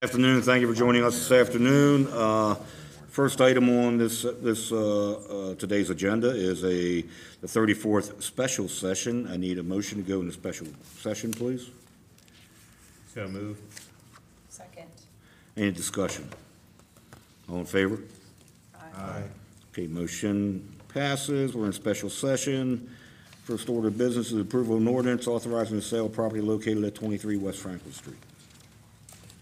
Afternoon. Thank you for joining us this afternoon. First item on today's agenda is the 34th special session. I need a motion to go into special session, please. So moved. Second. Any discussion? All in favor? Aye. Okay, motion passes. We're in special session. First order of business is approval of an ordinance authorizing the sale of property located at 23 West Franklin Street.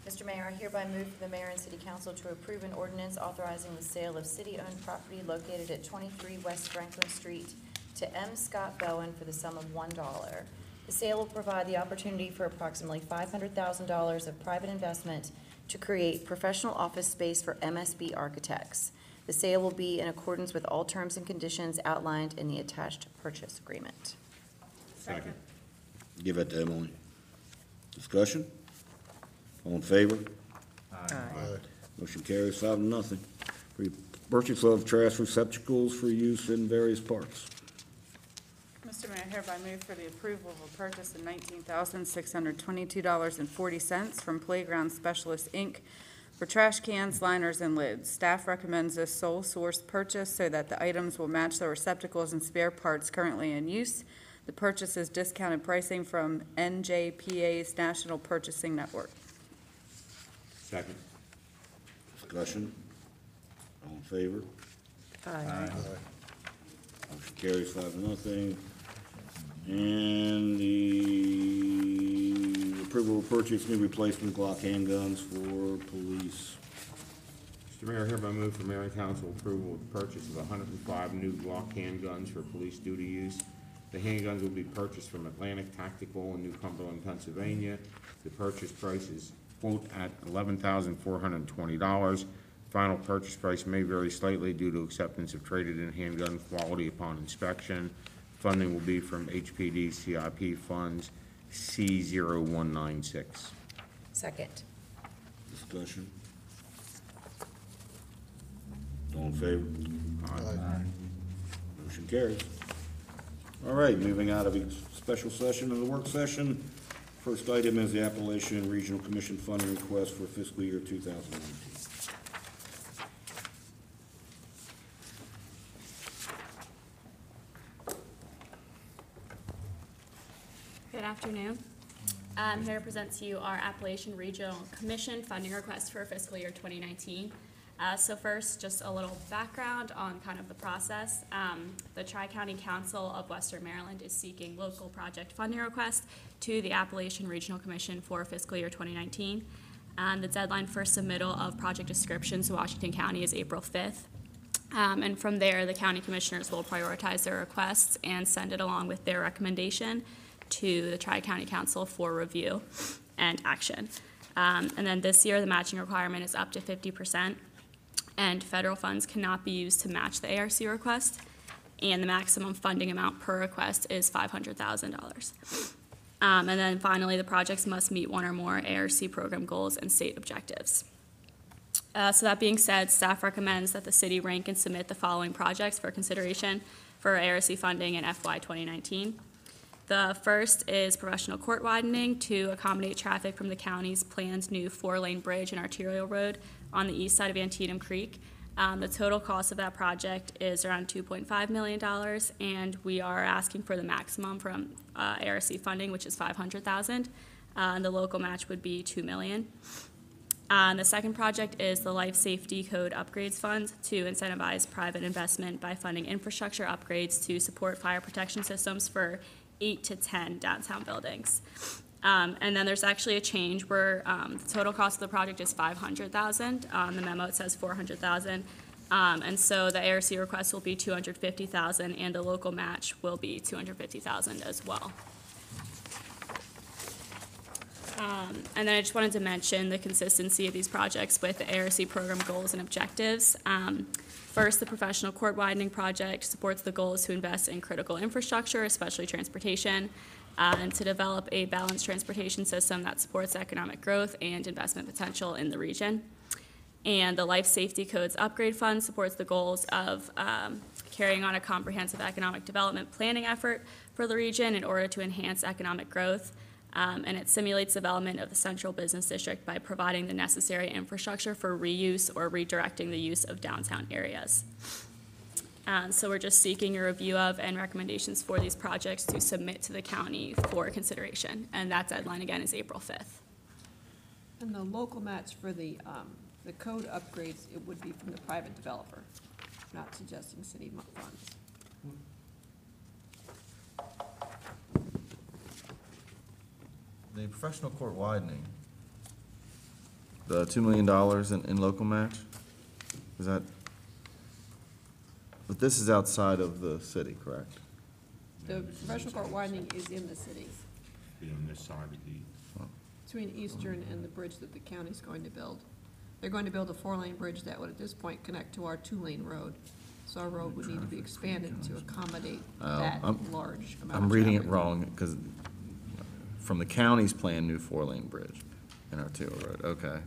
Mr. Mayor, I hereby move for the mayor and city council to approve an ordinance authorizing the sale of city-owned property located at 23 West Franklin Street to M. Scott Bowen for the sum of $1. The sale will provide the opportunity for approximately $500,000 of private investment to create professional office space for MSB Architects. The sale will be in accordance with all terms and conditions outlined in the attached purchase agreement. Second. Give it to Emily. Discussion? All in favor? Aye. Motion carries 5-0. Purchase of trash receptacles for use in various parks. Mr. Mayor, I hereby move for the approval of a purchase of $19,622.40 from Playground Specialist, Inc. for trash cans, liners, and lids. Staff recommends this sole source purchase so that the items will match the receptacles and spare parts currently in use. The purchase is discounted pricing from NJPA's National Purchasing Network. Second. Discussion? All in favor? Aye. Motion carries 5-0. And the approval of purchase new replacement Glock handguns for police. Mr. Mayor, I hereby move for mayor and council approval of the purchase of 105 new Glock handguns for police duty use. The handguns will be purchased from Atlantic Tactical in New Cumberland, Pennsylvania. The purchase price is, quote, at $11,420. Final purchase price may vary slightly due to acceptance of traded-in handgun quality upon inspection. Funding will be from HPD CIP funds C0196. Second. Discussion? All in favor? Motion carries. All right, moving out of each special session of the work session. First item is the Appalachian Regional Commission funding request for fiscal year 2019. Good afternoon. I'm here to present to you our Appalachian Regional Commission funding request for fiscal year 2019. So first, just a little background on kind of the process. The Tri-County Council of Western Maryland is seeking local project funding requests to the Appalachian Regional Commission for fiscal year 2019. And the deadline for submittal of project descriptions to Washington County is April 5th. And from there, the county commissioners will prioritize their requests and send it along with their recommendation to the Tri-County Council for review and action. And then this year, the matching requirement is up to 50%, and federal funds cannot be used to match the ARC request, and the maximum funding amount per request is $500,000. And then finally, the projects must meet one or more ARC program goals and state objectives. So that being said, staff recommends that the city rank and submit the following projects for consideration for ARC funding in FY 2019. The first is professional court widening to accommodate traffic from the county's planned new 4-lane bridge and arterial road on the east side of Antietam Creek. The total cost of that project is around $2.5 million, and we are asking for the maximum from ARC funding, which is $500,000. And the local match would be $2 million. The second project is the Life Safety Code Upgrades Fund to incentivize private investment by funding infrastructure upgrades to support fire protection systems for 8 to 10 downtown buildings. And then there's actually a change where the total cost of the project is $500,000. On the memo it says $400,000. And so the ARC request will be $250,000, and the local match will be $250,000 as well. And then I just wanted to mention the consistency of these projects with the ARC program goals and objectives. First, the professional court widening project supports the goals to invest in critical infrastructure, especially transportation, and to develop a balanced transportation system that supports economic growth and investment potential in the region. And the Life Safety Codes Upgrade Fund supports the goals of carrying on a comprehensive economic development planning effort for the region in order to enhance economic growth. And it simulates development of the central business district by providing the necessary infrastructure for reuse or redirecting the use of downtown areas. So we're just seeking a review of and recommendations for these projects to submit to the county for consideration. And that deadline, again, is April 5th. And the local match for the code upgrades, it would be from the private developer, not suggesting city funds. The professional court widening, the $2 million in local match, is that, but this is outside of the city, correct? The professional court widening is in the city, Be on this side of the, between Eastern and the bridge that the county's going to build. They're going to build a 4-lane bridge that would at this point connect to our 2-lane road. So our road would need to be expanded to accommodate that large amount of I'm reading it traffic. wrong, because from the county's plan, new 4-lane bridge in Arturo Road, okay.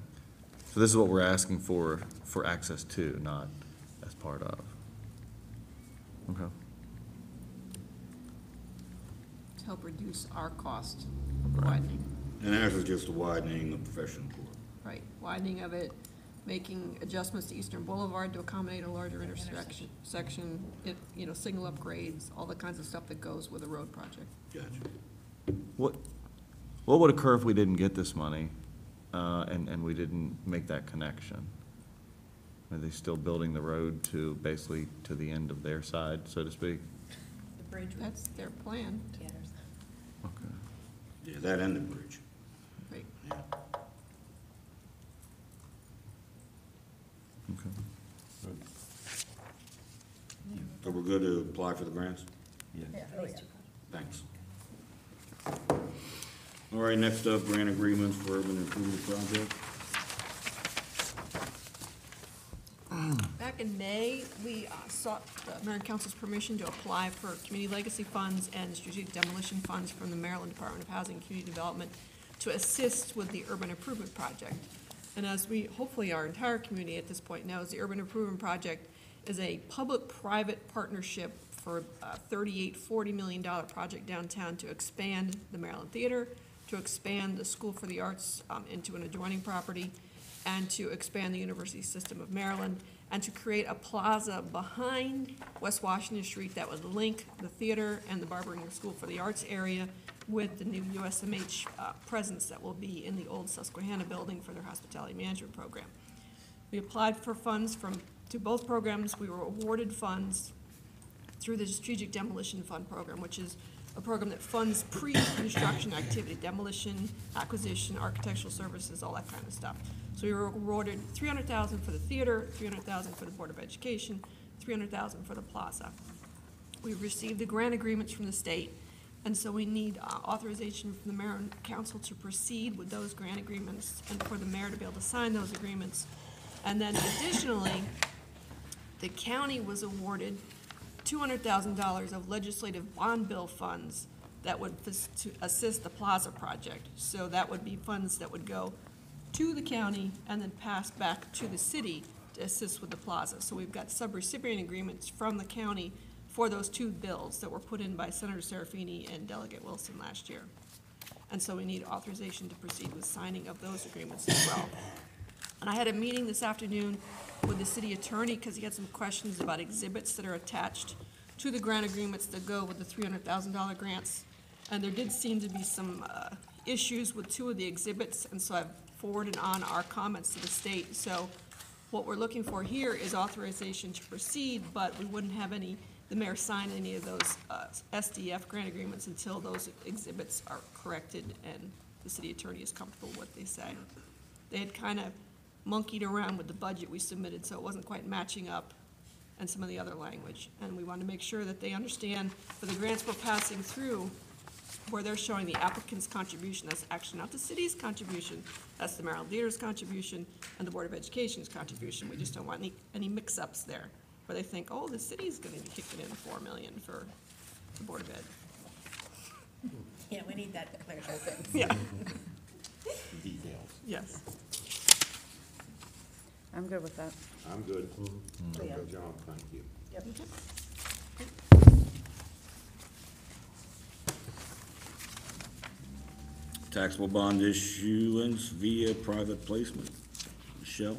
So this is what we're asking for access to, not as part of. Okay. To help reduce our cost of the widening. And ours is just widening the professional court. Right, widening of it, making adjustments to Eastern Boulevard to accommodate a larger intersection, signal upgrades, all the kinds of stuff that goes with a road project. Gotcha. What would occur if we didn't get this money, and we didn't make that connection? Are they still building the road to basically to the end of their side, so to speak? The bridge would That's their plan, Okay. Yeah, that and the bridge. right? Yeah. Okay. So we're good to apply for the grants? Yeah. Thanks. All right, next up, grant agreements for urban improvement project. Back in May, we sought the Mayor and Council's permission to apply for community legacy funds and strategic demolition funds from the Maryland Department of Housing and Community Development to assist with the urban improvement project. And as we, hopefully our entire community at this point knows, the urban improvement project is a public-private partnership for a $40 million project downtown to expand the Maryland Theater, to expand the School for the Arts into an adjoining property, and to expand the University System of Maryland, and to create a plaza behind West Washington Street that would link the theater and the Barbering School for the Arts area with the new USMH presence that will be in the old Susquehanna building for their hospitality management program. We applied for funds to both programs. We were awarded funds through the Strategic Demolition Fund program, which is a program that funds pre-construction activity, demolition, acquisition, architectural services, all that kind of stuff. So we were awarded $300,000 for the theater, $300,000 for the Board of Education, $300,000 for the plaza. We've received the grant agreements from the state, and so we need authorization from the Mayor and Council to proceed with those grant agreements and for the mayor to be able to sign those agreements. And then additionally, the county was awarded $200,000 of legislative bond bill funds that would to assist the plaza project. So that would be funds that would go to the county and then pass back to the city to assist with the plaza. So we've got subrecipient agreements from the county for those two bills that were put in by Senator Serafini and Delegate Wilson last year. And so we need authorization to proceed with signing of those agreements as well. And I had a meeting this afternoon with the city attorney because he had some questions about exhibits that are attached to the grant agreements that go with the $300,000 grants. And there did seem to be some issues with two of the exhibits, and so I've forwarded on our comments to the state. So what we're looking for here is authorization to proceed, but we wouldn't have the mayor sign any of those SDF grant agreements until those exhibits are corrected and the city attorney is comfortable with what they say. They had kind of monkeyed around with the budget we submitted, so it wasn't quite matching up and some of the other language. And we want to make sure that they understand for the grants we're passing through, where they're showing the applicant's contribution, that's actually not the city's contribution, that's the Maryland Theater's contribution and the Board of Education's contribution. We just don't want any mix-ups there, where they think, oh, the city's gonna be kicking in $4 million for the Board of Ed. Yeah, we need that declaration. Yeah, details. yes. I'm good with that. I'm good. Good job, thank you. Yep. taxable bond issuance via private placement. Michelle?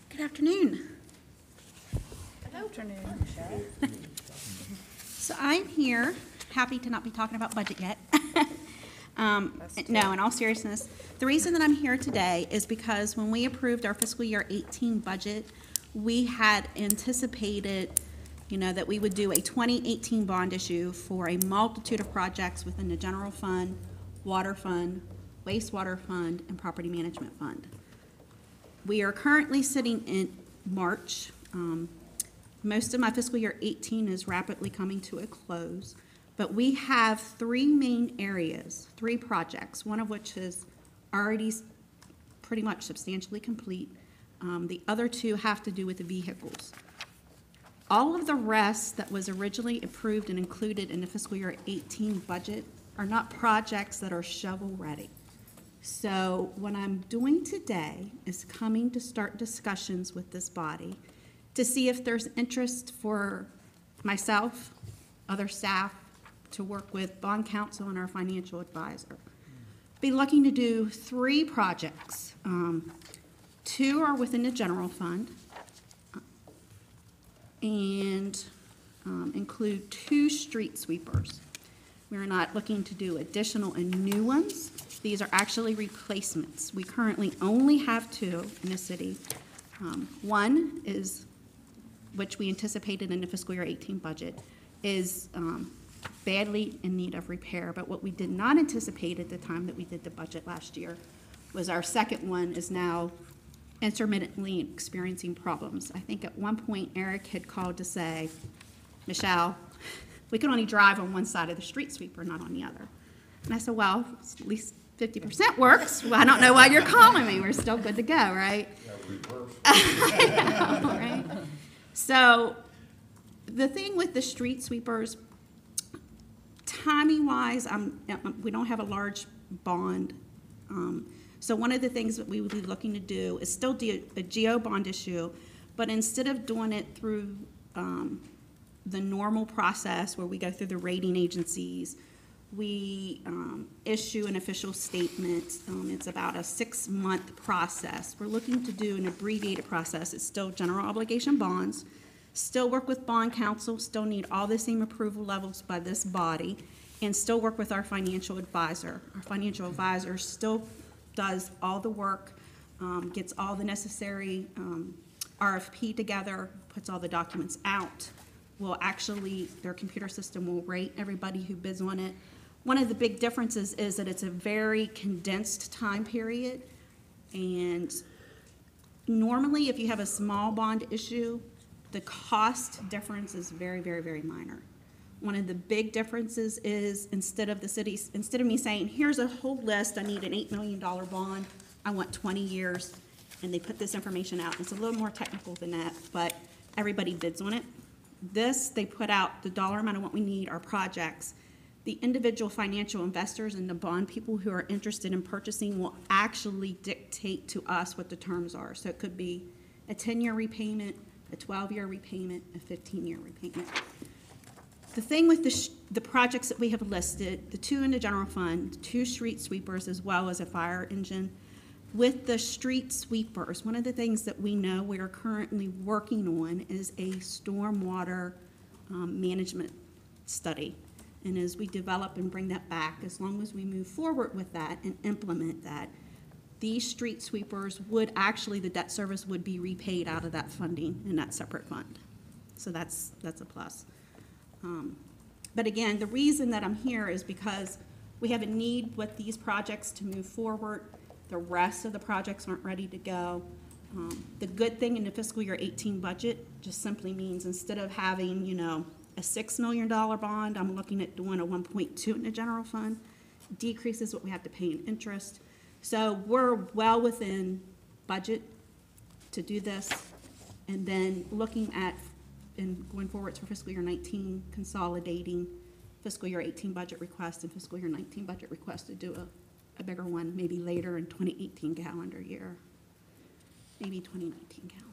Good afternoon. Good afternoon, Michelle. So I'm here, happy to not be talking about budget yet. No, in all seriousness, the reason that I'm here today is because when we approved our fiscal year 18 budget, we had anticipated, that we would do a 2018 bond issue for a multitude of projects within the general fund, water fund, wastewater fund, and property management fund. We are currently sitting in March. Most of my fiscal year 18 is rapidly coming to a close, but we have three main areas, three projects, one of which is already pretty much substantially complete. The other two have to do with the vehicles. All of the rest that was originally approved and included in the fiscal year 18 budget are not projects that are shovel-ready. So what I'm doing today is coming to start discussions with this body to see if there's interest for myself, other staff, to work with bond counsel and our financial advisor. Be looking to do three projects. Two are within the general fund and include two street sweepers. We're not looking to do additional and new ones. These are actually replacements. We currently only have two in the city. One is, which we anticipated in the fiscal year 18 budget, is badly in need of repair. But what we did not anticipate at the time that we did the budget last year was our second one is now intermittently experiencing problems. I think at one point Eric had called to say, Michelle, we can only drive on one side of the street sweeper, not on the other. And I said, well, at least 50% works. Well, I don't know why you're calling me. We're still good to go, right? I know, right? So the thing with the street sweepers, timing-wise, we don't have a large bond. So one of the things that we would be looking to do is still do a GO bond issue, but instead of doing it through the normal process where we go through the rating agencies, we issue an official statement. It's about a 6-month process. We're looking to do an abbreviated process. It's still general obligation bonds, still work with bond counsel, still need all the same approval levels by this body, and still work with our financial advisor. Our financial advisor still does all the work, gets all the necessary RFP together, puts all the documents out. Will actually, their computer system will rate everybody who bids on it. One of the big differences is that it's a very condensed time period, and normally if you have a small bond issue, the cost difference is very, very, very minor. One of the big differences is instead of me saying, here's a whole list, I need an $8 million bond, I want 20 years, and they put this information out. It's a little more technical than that, but everybody bids on it. This, they put out the dollar amount of what we need, our projects. The individual financial investors and the bond people who are interested in purchasing will actually dictate to us what the terms are. So it could be a 10-year repayment, a 12-year repayment, a 15-year repayment. The thing with the projects that we have listed, the two in the general fund, 2 street sweepers as well as a fire engine. With the street sweepers, one of the things that we know we are currently working on is a stormwater management study. And as we develop and bring that back, as long as we move forward with that and implement that, these street sweepers would actually, the debt service would be repaid out of that funding in that separate fund. So that's a plus. But again, the reason that I'm here is because we have a need with these projects to move forward. The rest of the projects aren't ready to go. The good thing in the fiscal year 18 budget just simply means instead of having, a $6 million bond, I'm looking at doing a 1.2 in the general fund. Decreases what we have to pay in interest. So we're well within budget to do this. And then looking at and going forward for fiscal year 19, consolidating fiscal year 18 budget request and fiscal year 19 budget request to do a bigger one, maybe later in 2018 calendar year, maybe 2019 calendar.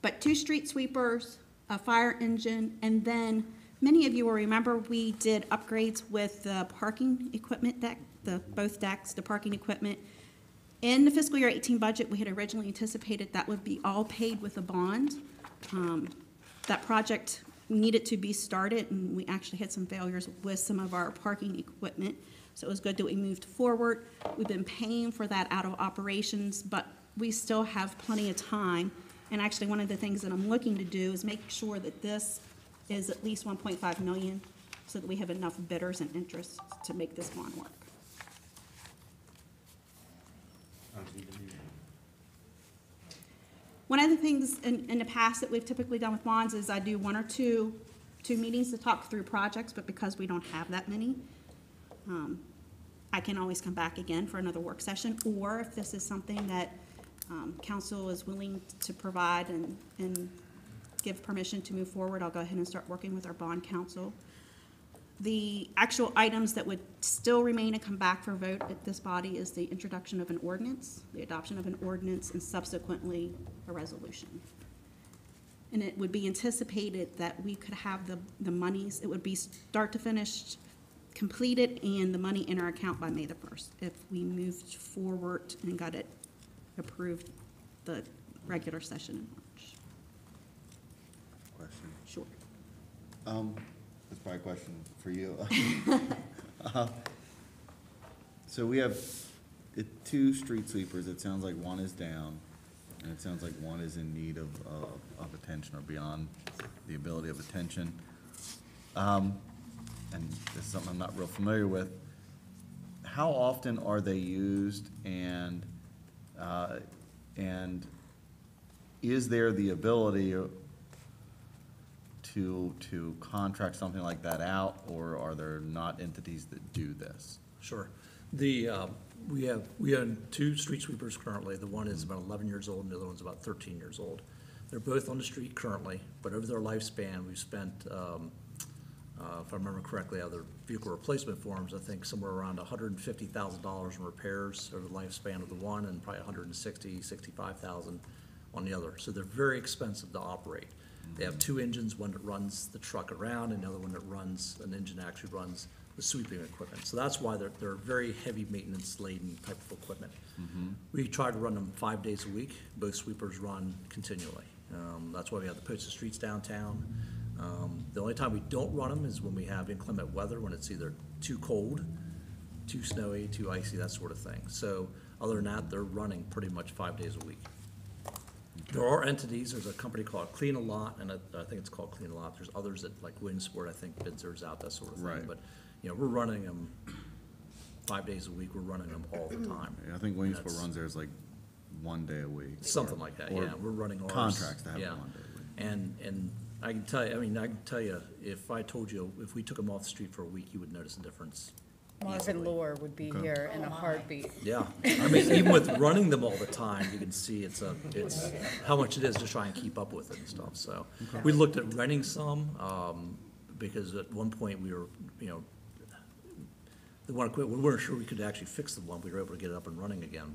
but 2 street sweepers, a fire engine, and then many of you will remember we did upgrades with the parking equipment deck, both decks, the parking equipment. In the fiscal year 18 budget, we had originally anticipated that would be all paid with a bond. That project needed to be started, and we actually had some failures with some of our parking equipment. So it was good that we moved forward. We've been paying for that out of operations, but we still have plenty of time. And actually, one of the things that I'm looking to do is make sure that this is at least 1.5 million, so that we have enough bidders and interests to make this bond work. One of the things in the past that we've typically done with bonds is I do 1 or 2 meetings to talk through projects, but because we don't have that many, I can always come back again for another work session, or if this is something that council is willing to provide and give permission to move forward, I'll go ahead and start working with our bond counsel. The actual items that would still remain and come back for vote at this body is the introduction of an ordinance, the adoption of an ordinance, and subsequently a resolution. And it would be anticipated that we could have the monies, it would be start to finish completed and the money in our account by May the 1st, if we moved forward and got it approved the regular session in March. Question. Sure. That's probably a question for you. So we have 2 street sweepers. It sounds like one is down, and it sounds like one is in need of attention or beyond the ability of attention. And this is something I'm not real familiar with. How often are they used, and is there the ability to contract something like that out, or are there not entities that do this? Sure. We have 2 street sweepers currently. The one is about 11 years old, and the other one's about 13 years old. They're both on the street currently, but over their lifespan, we've spent, if I remember correctly, out of their vehicle replacement forms, I think somewhere around $150,000 in repairs over the lifespan of the one, and probably $165,000 on the other. So they're very expensive to operate. They have 2 engines, one that runs the truck around, and the other one that runs, an engine actually runs the sweeping equipment. So that's why they're very heavy maintenance laden type of equipment. We try to run them 5 days a week. Both sweepers run continually. That's why we have the posted streets downtown. The only time we don't run them is when we have inclement weather, when it's either too cold, too snowy, too icy, that sort of thing. So other than that, they're running pretty much 5 days a week. There are entities, there's a company called Clean a Lot, and I think it's called Clean a Lot. There's others that, like Williamsport, I think bids theirs out, that sort of thing. Right. But, you know, we're running them 5 days a week, we're running them all the time. I think Williamsport That's- runs theirs like 1 day a week. Something like that, or yeah, we're running ours. contracts to have yeah. 1 day a week. And I can tell you, if I told you, if we took them off the street for a week, you would notice a difference. Marvin easily. Lure would be here in a heartbeat. Yeah, I mean, even with running them all the time, you can see it's how much it is to try and keep up with it and stuff, so. We looked at renting some, because at one point we were, you know, the one equipment, we weren't sure we could actually fix the one, we were able to get it up and running again,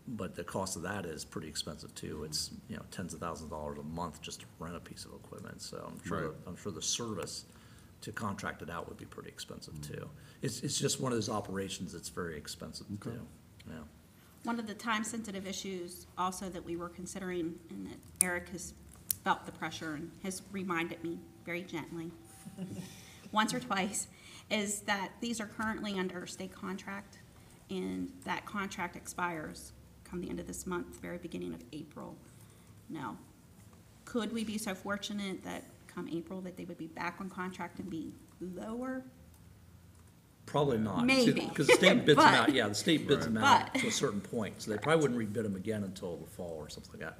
but the cost of that is pretty expensive too. It's, you know, tens of thousands of dollars a month just to rent a piece of equipment, so Right. I'm sure the service to contract it out would be pretty expensive too. It's just one of those operations that's very expensive to do, yeah. One of the time-sensitive issues also that we were considering, and that Eric has felt the pressure and has reminded me very gently, once or twice, is that these are currently under a state contract, and that contract expires come the end of this month, very beginning of April. Now, could we be so fortunate that come April that they would be back on contract and be lower? Probably not. Maybe. Because the state bids them But- out, yeah, the state bids them out But- to a certain point, so they probably wouldn't rebid them again until the fall or something like that.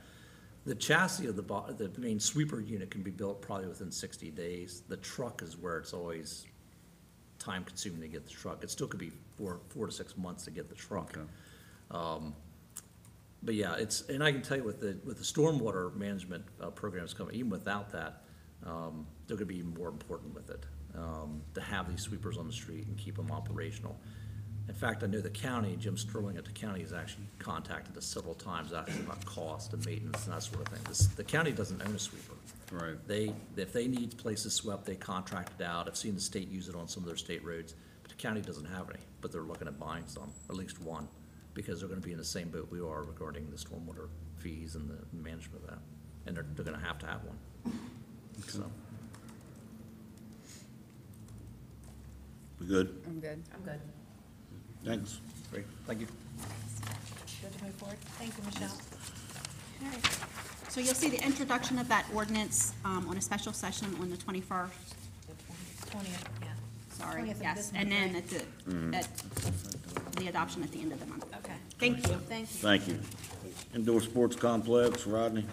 The chassis of the main sweeper unit can be built probably within 60 days. The truck is where it's always time-consuming to get the truck. It still could be four to 6 months to get the truck. Okay. But yeah, and I can tell you with the stormwater management programs coming, even without that, they're gonna be even more important with it, to have these sweepers on the street and keep them operational. In fact, I know the county, Jim Sterling at the county has actually contacted us several times asking about cost and maintenance and that sort of thing. The county doesn't own a sweeper. Right. If they need places swept, they contract it out. I've seen the state use it on some of their state roads, but the county doesn't have any, but they're looking at buying some, at least one, because they're gonna be in the same boat we are regarding the stormwater fees and the management of that. And they're gonna have one. So, We good? I'm good. I'm good. Thanks. Great, thank you. Good to move forward? Thank you, Michelle. Okay. So you'll see the introduction of that ordinance on a special session on the 21st. 20th, yeah. Sorry, 20th of yes, this and month, then at the adoption at the end of the month. Okay. Thank you. Thank you. Thank you. Indoor sports complex, Rodney?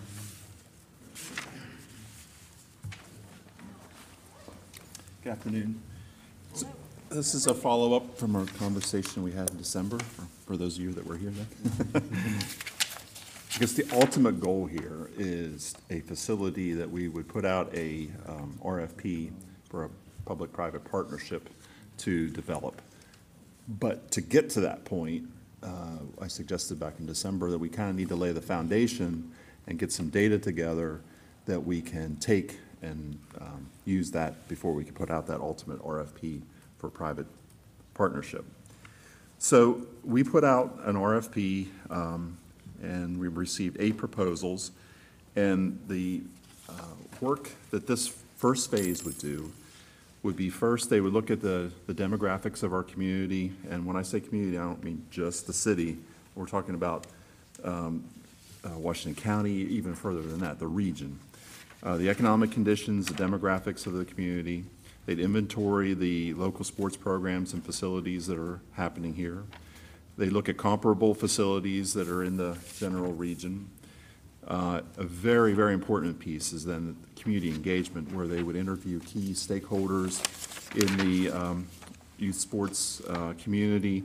Good afternoon. So, this is a follow-up from our conversation we had in December, for those of you that were here then. I guess the ultimate goal here is a facility that we would put out a RFP for a public-private partnership to develop. But to get to that point, I suggested back in December that we kind of need to lay the foundation and get some data together that we can take and use that before we can put out that ultimate RFP for private partnership. So we put out an RFP, and we received 8 proposals. And the work that this first phase would do would be, first, they would look at the demographics of our community. And when I say community, I don't mean just the city. We're talking about Washington County, even further than that, the region. The economic conditions, the demographics of the community. They'd inventory the local sports programs and facilities that are happening here. They look at comparable facilities that are in the general region. A very, very important piece is then community engagement, where they would interview key stakeholders in the youth sports community,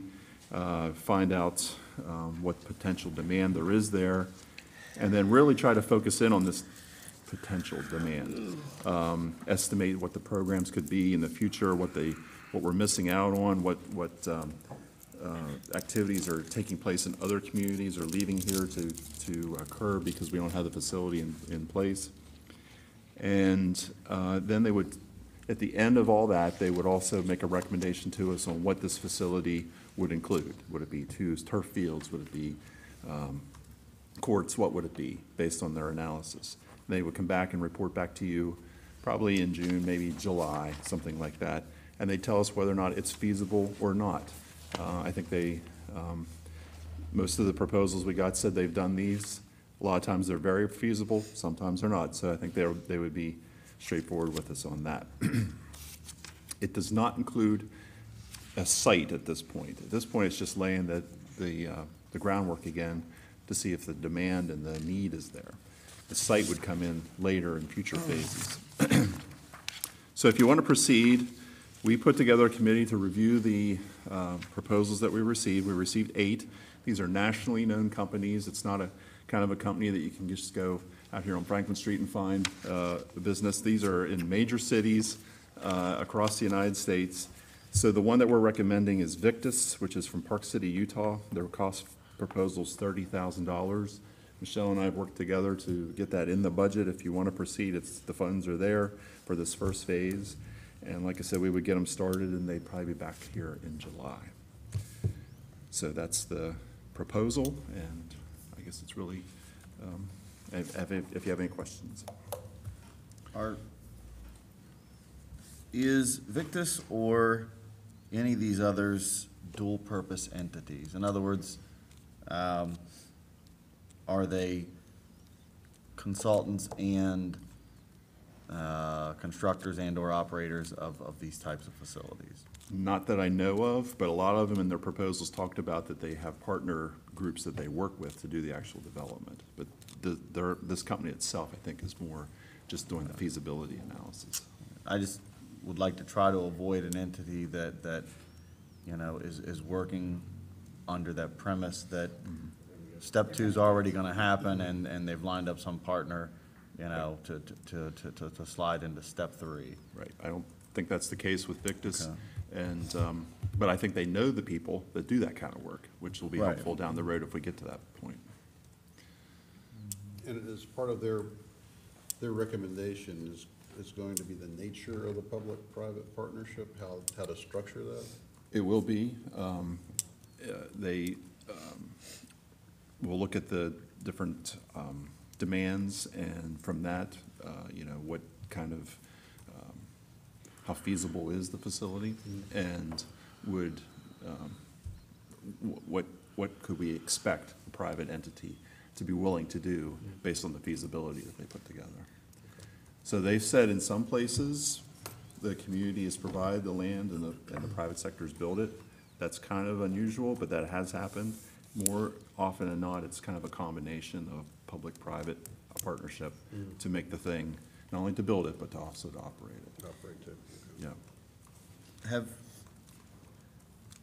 find out what potential demand there is there, and then really try to focus in on this potential demand. Estimate what the programs could be in the future, what we're missing out on, what activities are taking place in other communities or leaving here to occur because we don't have the facility in place. And then they would, at the end of all that, they would also make a recommendation to us on what this facility would include. Would it be 2 turf fields? Would it be courts? What would it be, based on their analysis? They would come back and report back to you probably in June, maybe July, something like that. And they'd tell us whether or not it's feasible or not. I think most of the proposals we got said they've done these. A lot of times they're very feasible, sometimes they're not. So I think they would be straightforward with us on that. It does not include a site at this point. At this point, it's just laying the groundwork again to see if the demand and the need is there. The site would come in later in future phases. So if you want to proceed, we put together a committee to review the proposals that we received. We received 8. These are nationally known companies. It's not a kind of a company that you can just go out here on Franklin Street and find a business. These are in major cities across the United States. So the one that we're recommending is Victus, which is from Park City, Utah. Their cost proposal is $30,000. Michelle and I have worked together to get that in the budget. If you want to proceed, the funds are there for this first phase. And like I said, we would get them started, and they'd probably be back here in July. So that's the proposal, and I guess it's really, if you have any questions. Is Victus or any of these others dual-purpose entities? In other words, are they consultants and constructors and/or operators of these types of facilities? Not that I know of, but a lot of them in their proposals talked about that they have partner groups that they work with to do the actual development. But this company itself, I think, is more just doing the feasibility analysis. I just would like to try to avoid an entity that you know, is working under that premise that step 2 is already going to happen, and they've lined up some partner, you know, to slide into step 3. Right. I don't think that's the case with Victus. Okay. And But I think they know the people that do that kind of work, which will be Right. helpful down the road if we get to that point. And as part of their recommendation is going to be the nature of the public-private partnership, how to structure that? It will be. They will look at the different demands, and from that, what kind of, how feasible is the facility, and would, what could we expect a private entity to be willing to do based on the feasibility that they put together. So they've said in some places, the community has provided the land and the private sector's built it. That's kind of unusual, but that has happened. More often than not, it's kind of a combination of public-private partnership to make the thing, not only to build it, but to also to operate it. Operate too. Yeah.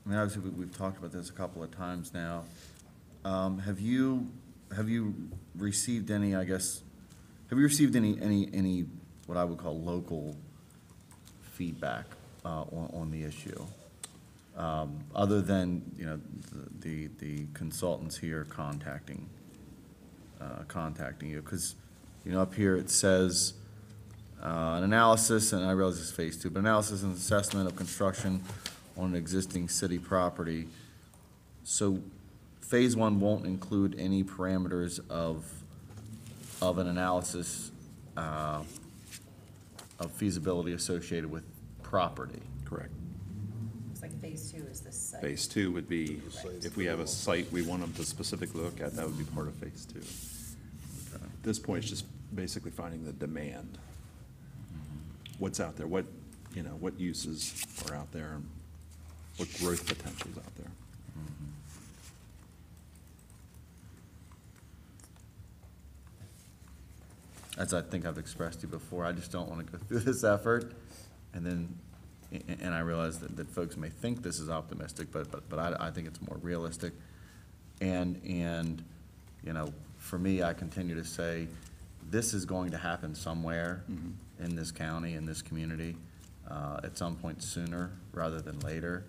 Obviously, we've talked about this a couple of times now. Have you received any, I guess, have you received any, what I would call local feedback, on the issue? Other than, the consultants here contacting you? Because, up here it says, an analysis, and I realize it's phase 2, but analysis and assessment of construction on an existing city property. So phase 1 won't include any parameters of an analysis of feasibility associated with property. Correct. Looks like phase 2 is the site. Phase 2 would be, if we have a site we want them to specifically look at, that would be part of phase 2. At this point, it's just basically finding the demand. What's out there, what uses are out there, and what growth potential is out there. As I think I've expressed to you before, I just don't want to go through this effort, and I realize that folks may think this is optimistic, but I think it's more realistic. And for me, I continue to say, this is going to happen somewhere in this county, in this community, at some point sooner rather than later.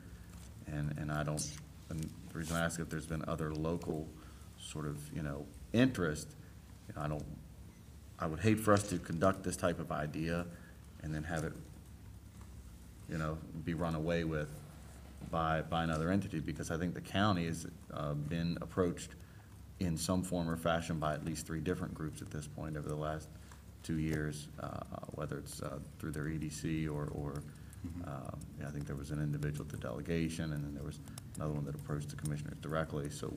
And I don't, and the reason I ask if there's been other local sort of, interest, I would hate for us to conduct this type of idea and then have it, be run away with by another entity, because I think the county has been approached in some form or fashion by at least 3 different groups at this point over the last 2 years, whether it's through their EDC or I think there was an individual at the delegation, and then there was another one that approached the commissioners directly, so,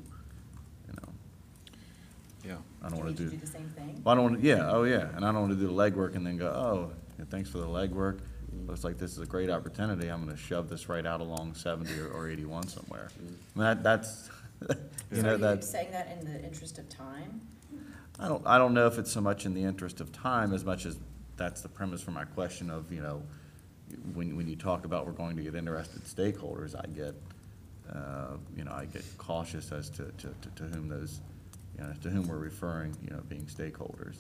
Yeah. I don't want to do. the same thing? Well, I don't want to, and I don't want to do the legwork and then go, oh, thanks for the legwork. Looks like this is a great opportunity. I'm going to shove this right out along 70 or 81 somewhere. I mean, that's, So are you that's. saying that in the interest of time? I don't know if it's so much in the interest of time as much as that's the premise for my question of, when you talk about we're going to get interested stakeholders, I get cautious as to whom those, to whom we're referring, being stakeholders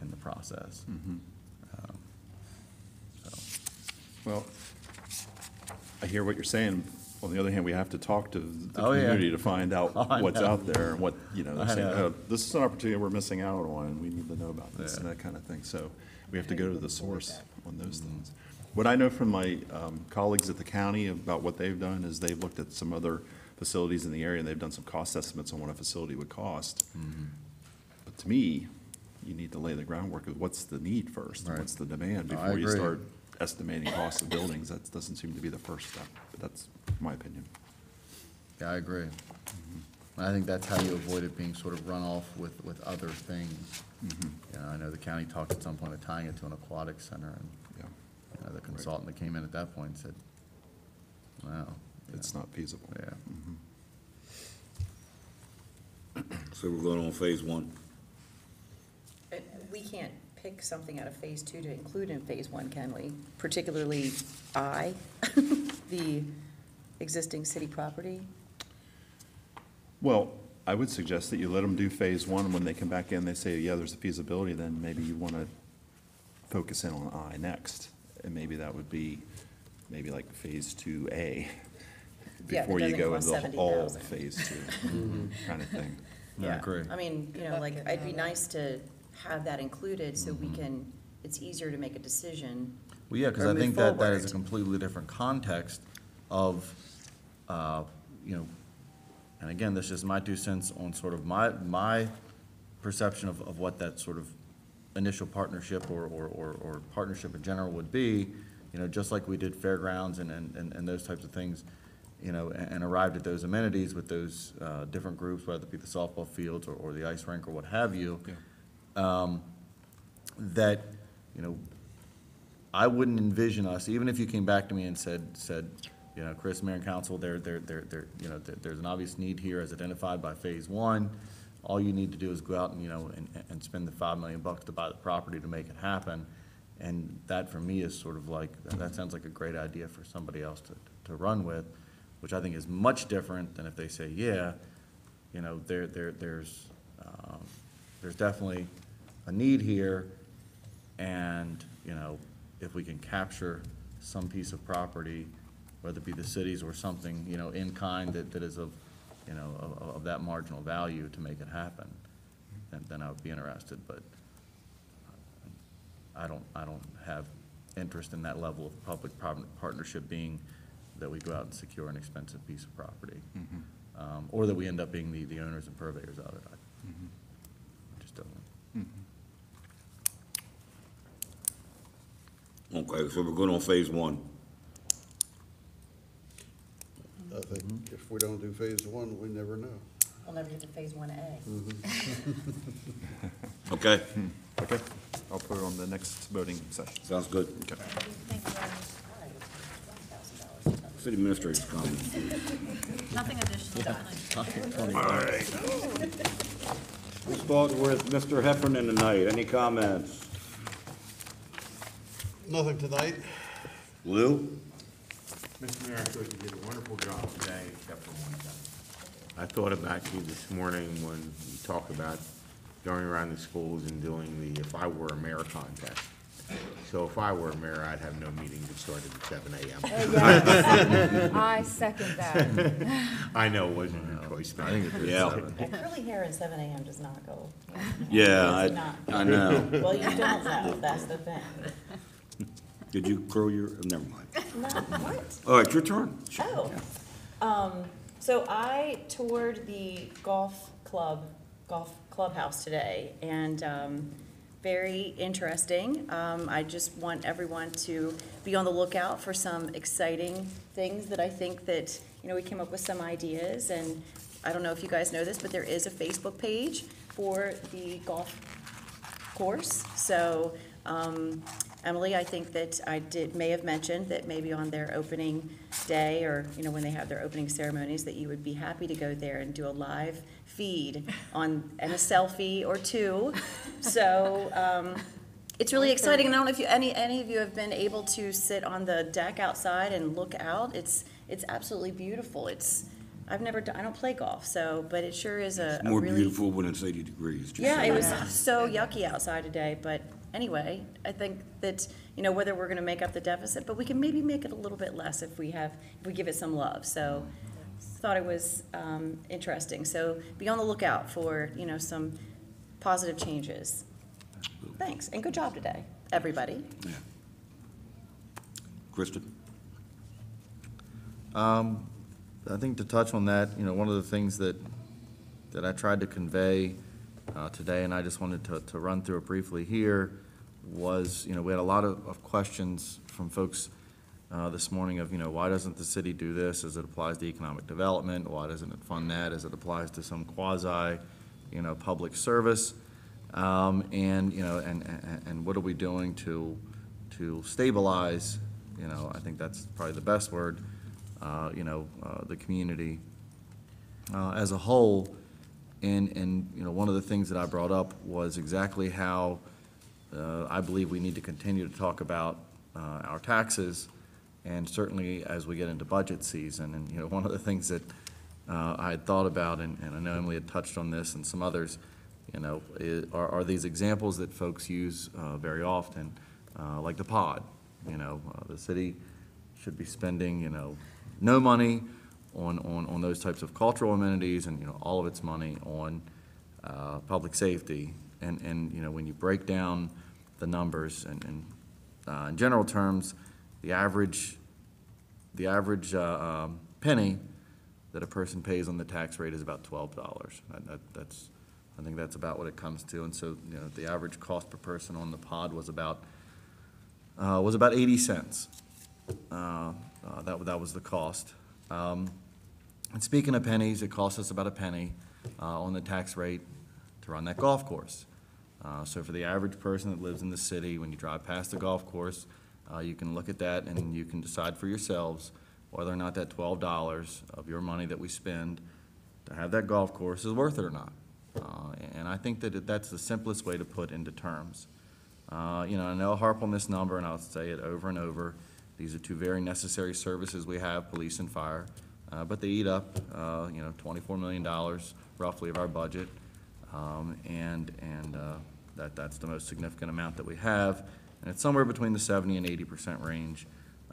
in the process. Well, I hear what you're saying. On the other hand, we have to talk to the Oh, yeah. community to find out I what's know. out there and what, they're I saying, know. oh, this is an opportunity we're missing out on, and we need to know about this and Yeah. that kind of thing. So we have to go to the source on those things. What I know from my colleagues at the county about what they've done is they've looked at some other facilities in the area, and they've done some cost estimates on what a facility would cost. But to me, you need to lay the groundwork of what's the need first, and Right. what's the demand, I before you agree. start estimating costs of buildings. That doesn't seem to be the first step, but that's my opinion. Yeah, I agree. I think that's how you avoid it being sort of run off with other things. I know the county talked at some point of tying it to an aquatic center, and Yeah, the consultant that came in at that point said, wow. it's not feasible. Yeah. So we're going on phase 1. We can't pick something out of phase 2 to include in phase 1, can we? Particularly the existing city property? Well, I would suggest that you let them do phase 1, and when they come back in, they say, yeah, there's a feasibility, then maybe you want to focus in on I next. And maybe that would be, maybe like phase 2A, Yeah, it before you doesn't go cost into all $70,000. phase two kind of thing. I Yeah, agree. I mean, like, it'd be nice to have that included so we can, it's easier to make a decision. Well, yeah, because or I move think that is a forward. completely different context of, you know, and again, this is my 2 cents on sort of my perception of what that sort of initial partnership or partnership in general would be, you know, just like we did fairgrounds and those types of things, you know, and arrived at those amenities with those different groups, whether it be the softball fields or the ice rink or what have you. That, you know, I wouldn't envision us, even if you came back to me and said, you know, Chris, Mayor and Council, you know, there's an obvious need here as identified by phase one. All you need to do is go out and, you know, and spend the $5 million to buy the property to make it happen. And that for me is sort of like, that sounds like a great idea for somebody else to run with, which I think is much different than if they say, yeah, you know, there's definitely a need here, and, you know, if we can capture some piece of property, whether it be the cities or something, you know, in kind that is of, you know, of that marginal value to make it happen, then I would be interested, but I don't have interest in that level of public-private partnership being that we go out and secure an expensive piece of property, or that we end up being the owners and purveyors of it. I just don't. Okay, so we're good on phase one. I think if we don't do phase one, we never know. We'll never get to phase 1A. Okay, Okay, I'll put it on the next voting session. sounds good. Okay. City administrator's comment. Nothing additional. All right. We'll start with Mr. Heffernan tonight. Any comments? Nothing tonight. Lou? Mr. Mayor, I thought you did a wonderful job today, except for one thing. I thought about you this morning when you talked about going around the schools and doing the If I Were a Mayor contest. So if I were a mayor, I'd have no meeting that started at 7 a.m. I second that. I know it wasn't your choice, I think man. it's Yeah. Curly hair at 7 a.m. does not go. Yeah, Does not. I know. Well, you don't know, that's the thing. Did you curl your, never mind. Not, what? All right, your turn. Oh, so I toured the golf clubhouse today, and, very interesting. I just want everyone to be on the lookout for some exciting things that I think that, you know, we came up with some ideas, and I don't know if you guys know this, but there is a Facebook page for the golf course. So, Emily, I think that may have mentioned that maybe on their opening day, or, you know, when they have their opening ceremonies, that you would be happy to go there and do a live feed and a selfie or two. So, it's really exciting, and I don't know if any of you have been able to sit on the deck outside and look out. It's absolutely beautiful. I don't play golf, so, but it sure is a More really beautiful when it's 80 degrees. just yeah, so it you was know. so yucky outside today, but anyway, I think that, you know, whether we're gonna make up the deficit, but we can maybe make it a little bit less if we give it some love, so thought it was, interesting, so be on the lookout for, you know, some positive changes. Thanks, and good job today, everybody. Yeah. Kristen? I think to touch on that, you know, one of the things that I tried to convey today, and I just wanted to run through it briefly here, was, you know, we had a lot of questions from folks this morning of, you know, why doesn't the city do this as it applies to economic development? Why doesn't it fund that as it applies to some quasi, you know, public service? And, you know, and what are we doing to stabilize, you know, I think that's probably the best word, you know, the community as a whole. And, you know, one of the things that I brought up was exactly how I believe we need to continue to talk about our taxes, and certainly as we get into budget season. And, you know, one of the things that I had thought about, and I know Emily had touched on this and some others, you know, are these examples that folks use very often, like the pod. You know, the city should be spending, you know, no money on those types of cultural amenities and, all of its money on public safety. And, when you break down the numbers and in general terms, the average penny that a person pays on the tax rate is about $12. I think that's about what it comes to. And so, the average cost per person on the pod was about 80 cents. That was the cost. And speaking of pennies, it costs us about a penny on the tax rate to run that golf course. So for the average person that lives in the city, when you drive past the golf course, you can look at that and you can decide for yourselves whether or not that $12 of your money that we spend to have that golf course is worth it or not. And I think that that's the simplest way to put into terms. I know I'll harp on this number, and I'll say it over and over. These are two very necessary services we have, police and fire, but they eat up, $24 million roughly of our budget, that's the most significant amount that we have, and it's somewhere between the 70% and 80% range.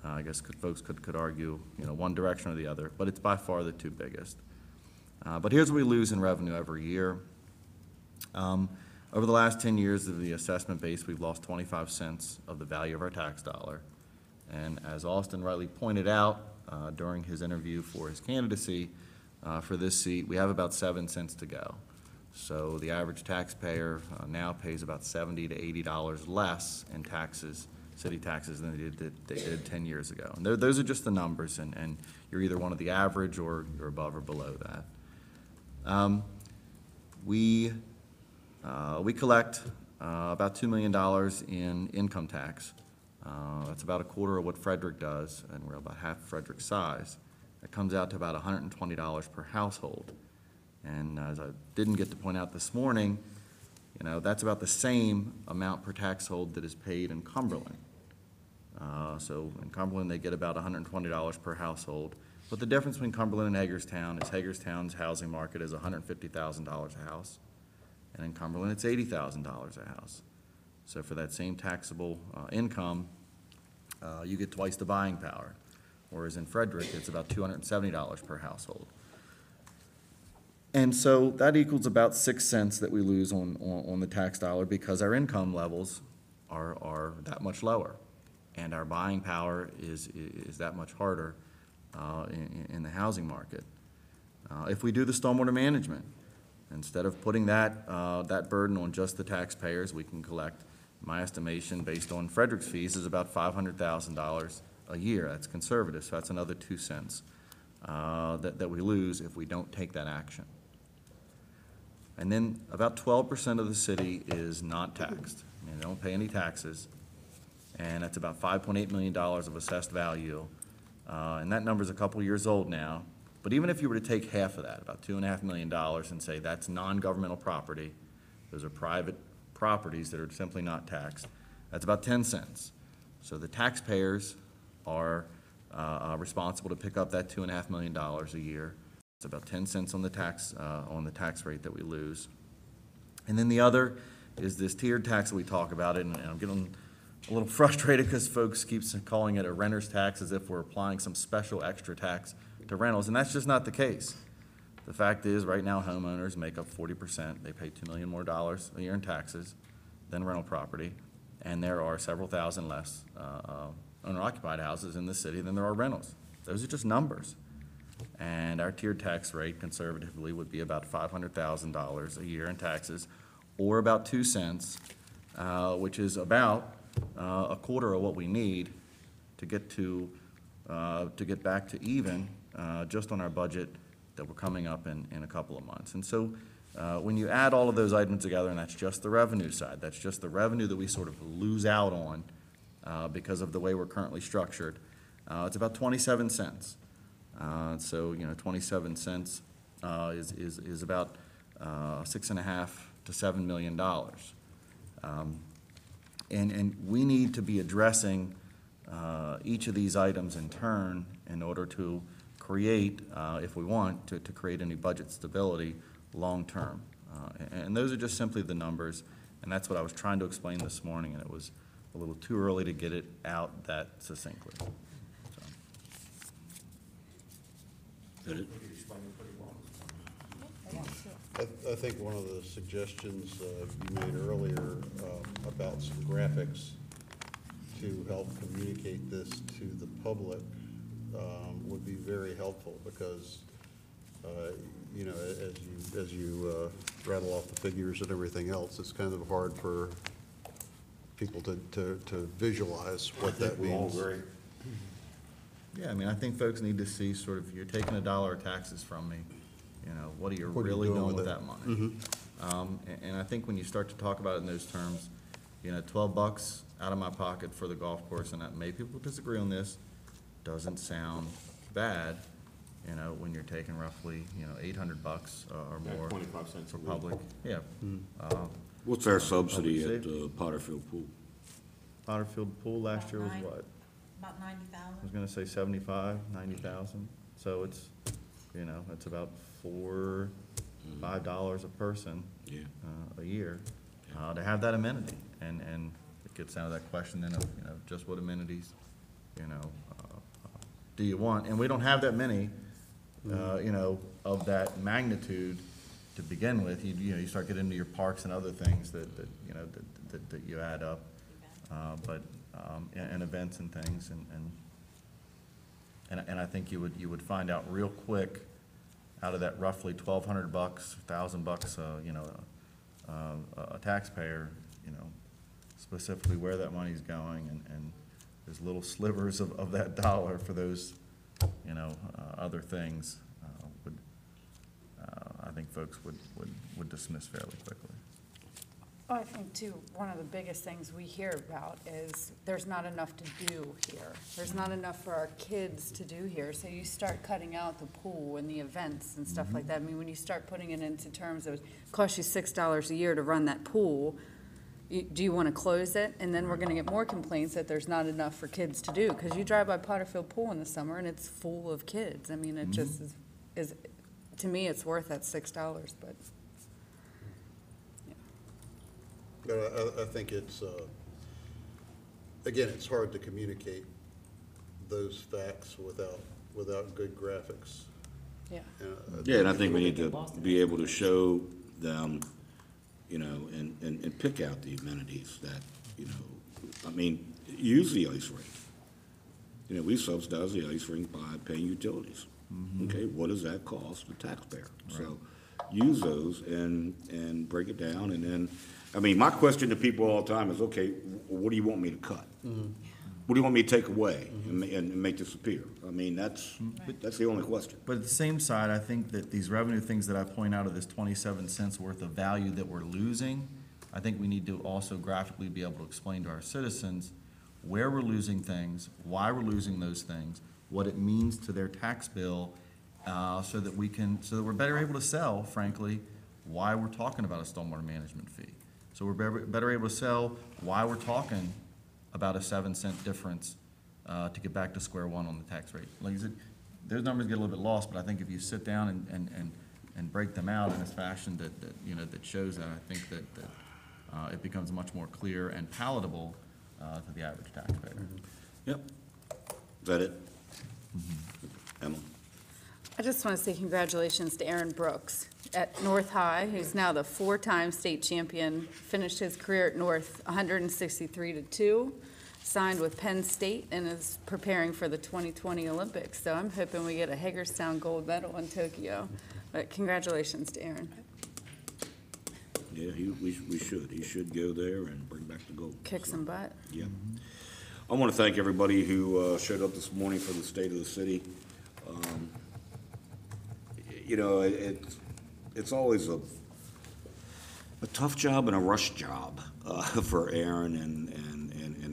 I guess folks could argue, one direction or the other, but it's by far the two biggest. But here's what we lose in revenue every year. Over the last 10 years of the assessment base, we've lost 25 cents of the value of our tax dollar. And as Austin rightly pointed out during his interview for his candidacy for this seat, we have about 7 cents to go. So the average taxpayer now pays about $70 to $80 less in taxes, city taxes, than they did 10 years ago. And those are just the numbers, and you're either one of the average or you're above or below that. We collect about $2 million in income tax. That's about a quarter of what Frederick does, and we're about half Frederick's size. It comes out to about $120 per household. And as I didn't get to point out this morning, that's about the same amount per taxhold that is paid in Cumberland. So in Cumberland, they get about $120 per household. But the difference between Cumberland and Hagerstown is Hagerstown's housing market is $150,000 a house, and in Cumberland, it's $80,000 a house. So for that same taxable income, you get twice the buying power, whereas in Frederick, it's about $270 per household. And so that equals about 6 cents that we lose on the tax dollar because our income levels are that much lower, and our buying power is that much harder in the housing market. If we do the stormwater management, instead of putting that burden on just the taxpayers, we can collect, my estimation based on Frederick's fees, is about $500,000 a year. That's conservative, so that's another 2 cents that we lose if we don't take that action. And then about 12% of the city is not taxed. They don't pay any taxes, and that's about $5.8 million of assessed value. And that number's a couple years old now. But even if you were to take half of that, about $2.5 million, and say that's non-governmental property, those are private properties that are simply not taxed, that's about 10 cents. So the taxpayers are responsible to pick up that $2.5 million a year. It's about 10 cents on the tax rate that we lose. And then the other is this tiered tax that we talk about, and I'm getting a little frustrated because folks keep calling it a renter's tax as if we're applying some special extra tax to rentals, and that's just not the case. The fact is, right now, homeowners make up 40%. They pay $2 million more a year in taxes than rental property, and there are several thousand less owner-occupied houses in the city than there are rentals. Those are just numbers. And our tiered tax rate conservatively would be about $500,000 a year in taxes, or about 2 cents, which is about a quarter of what we need to get back to even just on our budget that we're coming up in a couple of months. And so when you add all of those items together, and that's just the revenue side, that's just the revenue that we sort of lose out on because of the way we're currently structured, it's about 27 cents. So 27 cents is about $6.5 to $7 million. And we need to be addressing each of these items in turn in order to create, if we want, to create any budget stability long-term. And those are just simply the numbers, and that's what I was trying to explain this morning, and it was a little too early to get it out that succinctly. That it? I think one of the suggestions you made earlier about some graphics to help communicate this to the public would be very helpful, because, you know, as you rattle off the figures and everything else, it's kind of hard for people to visualize what that means. Yeah, I mean, I think folks need to see sort of, you're taking $1 of taxes from me, you know, what are you What are you really doing doing with with it? that money? And I think when you start to talk about it in those terms, you know, $12 out of my pocket for the golf course, and maybe people disagree on this, doesn't sound bad, you know, when you're taking roughly, you know, $800 or Yeah, more 25 cents a for week. public, yeah. What's our subsidy Public at safety. Potterfield Pool? Potterfield Pool last year was what? About I 90,000. was gonna say 75, 90,000, so it's, you know, it's about $5 a person Yeah. a year to have that amenity. And it gets down to that question then of, you know, just what amenities, you know, do you want? And we don't have that many, you know, of that magnitude to begin with. You know, you start getting into your parks and other things that you know, that you add up. And events and things, and I think you would find out real quick, out of that roughly $1,200, $1,000, you know, a taxpayer, you know, specifically where that money's going, and there's little slivers of that dollar for those, you know, other things, I think folks would dismiss fairly quickly. Well, I think too, one of the biggest things we hear about is there's not enough to do here. There's not enough for our kids to do here. So you start cutting out the pool and the events and stuff like that. I mean, when you start putting it into terms of, it costs you $6 a year to run that pool, do you want to close it? And then we're going to get more complaints that there's not enough for kids to do. Because you drive by Potterfield Pool in the summer and it's full of kids. I mean, it just is, to me, it's worth that $6, but. But I think it's, again, it's hard to communicate those facts without good graphics. Yeah. Yeah, and I think we need to be able to show them, you know, and pick out the amenities that, you know, I mean, use the ice rink. You know, we subsidize the ice rink by paying utilities. Okay, what does that cost the taxpayer? So use those and break it down, and then, I mean, my question to people all the time is, okay, what do you want me to cut? What do you want me to take away and make disappear? I mean, that's the only question. But at the same side, I think that these revenue things that I point out of this 27 cents worth of value that we're losing, I think we need to also graphically be able to explain to our citizens where we're losing things, why we're losing those things, what it means to their tax bill, so that we're better able to sell, frankly, why we're talking about a stormwater management fee. So we're better able to sell why we're talking about a 7-cent difference to get back to square one on the tax rate. Like I said, those numbers get a little bit lost, but I think if you sit down and break them out in a fashion that you know, that shows that, I think that it becomes much more clear and palatable to the average taxpayer. Yep. Is that it? Emma? I just want to say congratulations to Aaron Brooks at North High, who's now the 4-time state champion, finished his career at North 163-2, signed with Penn State, and is preparing for the 2020 Olympics. So I'm hoping we get a Hagerstown gold medal in Tokyo. But congratulations to Aaron. Yeah, we should. He should go there and bring back the gold. Kick some butt. Yeah. I want to thank everybody who showed up this morning for the State of the City. You know, it's always a tough job and a rush job for Aaron and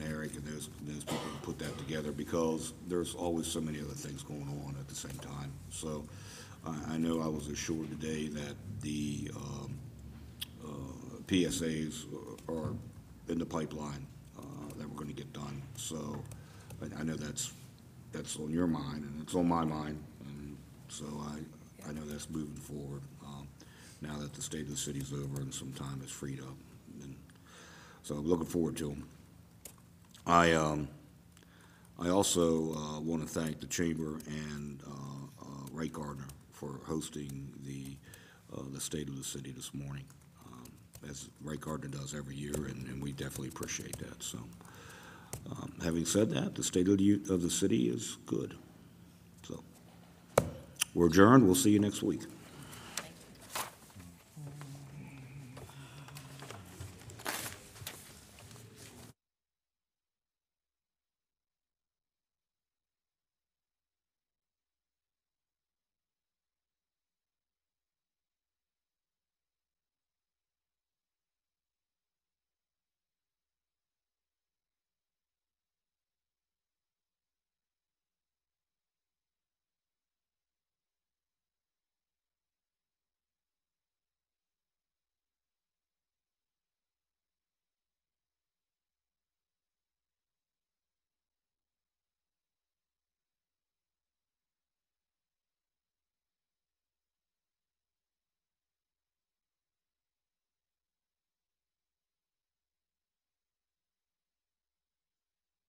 Eric and those people who put that together, because there's always so many other things going on at the same time. So I know I was assured today that the PSAs are in the pipeline that we're going to get done. So I know that's on your mind, and it's on my mind, and so I know that's moving forward now that the State of the City's over and some time is freed up. And so I'm looking forward to them. I also want to thank the Chamber and Wright Gardner for hosting the State of the City this morning, as Wright Gardner does every year, and we definitely appreciate that. So, having said that, the state of the city is good. So, we're adjourned. We'll see you next week.